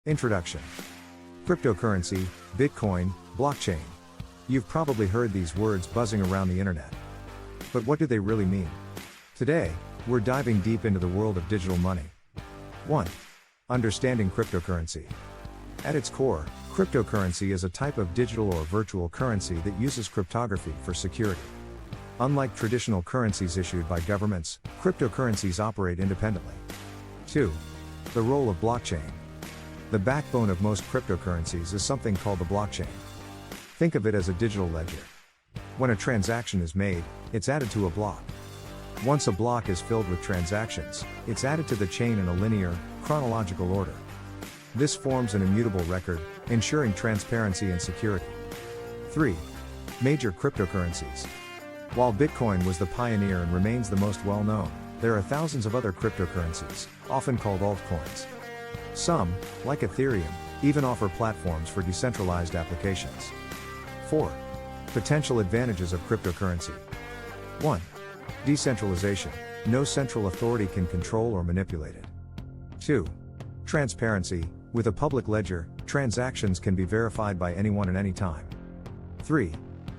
Introduction. Cryptocurrency, Bitcoin, blockchain. You've probably heard these words buzzing around the internet. But what do they really mean? Today, we're diving deep into the world of digital money. 1. Understanding cryptocurrency. At its core, cryptocurrency is a type of digital or virtual currency that uses cryptography for security. Unlike traditional currencies issued by governments, cryptocurrencies operate independently. 2. The role of blockchain. The backbone of most cryptocurrencies is something called the blockchain. Think of it as a digital ledger. When a transaction is made, it's added to a block. Once a block is filled with transactions, it's added to the chain in a linear, chronological order. This forms an immutable record, ensuring transparency and security. 3. Major cryptocurrencies. While Bitcoin was the pioneer and remains the most well-known, there are thousands of other cryptocurrencies, often called altcoins. Some, like Ethereum, even offer platforms for decentralized applications. 4. Potential advantages of cryptocurrency. 1. Decentralization. No central authority can control or manipulate it. 2. Transparency. With a public ledger, transactions can be verified by anyone at any time. 3.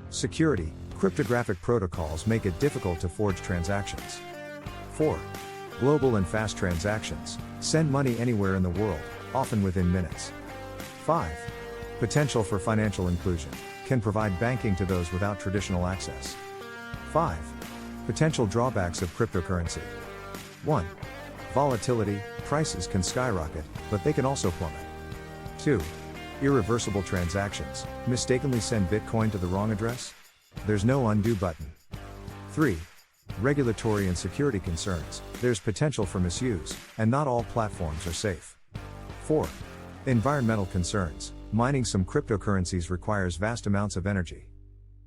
Security. Cryptographic protocols make it difficult to forge transactions. 4. Global and fast transactions. Send money anywhere in the world, often within minutes. 5. Potential for financial inclusion. Can provide banking to those without traditional access. 5. Potential drawbacks of cryptocurrency. 1. Volatility. Prices can skyrocket, but they can also plummet. 2. Irreversible transactions. Mistakenly send Bitcoin to the wrong address? There's no undo button. 3. Regulatory and security concerns. There's potential for misuse, and not all platforms are safe. 4. Environmental concerns. Mining some cryptocurrencies requires vast amounts of energy.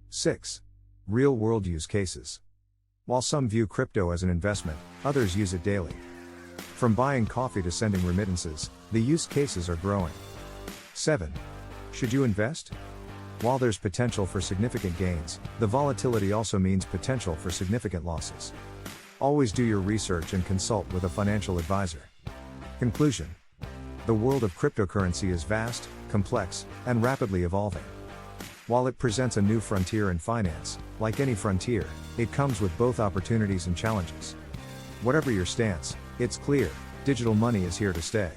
6. Real-world use cases. While some view crypto as an investment, others use it daily. From buying coffee to sending remittances, the use cases are growing. 7. Should you invest? While there's potential for significant gains, the volatility also means potential for significant losses. Always do your research and consult with a financial advisor. Conclusion. The world of cryptocurrency is vast, complex, and rapidly evolving. While it presents a new frontier in finance, like any frontier, it comes with both opportunities and challenges. Whatever your stance, it's clear, digital money is here to stay.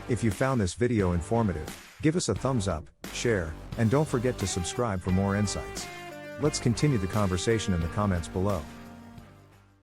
If you found this video informative, give us a thumbs up, share, and don't forget to subscribe for more insights. Let's continue the conversation in the comments below.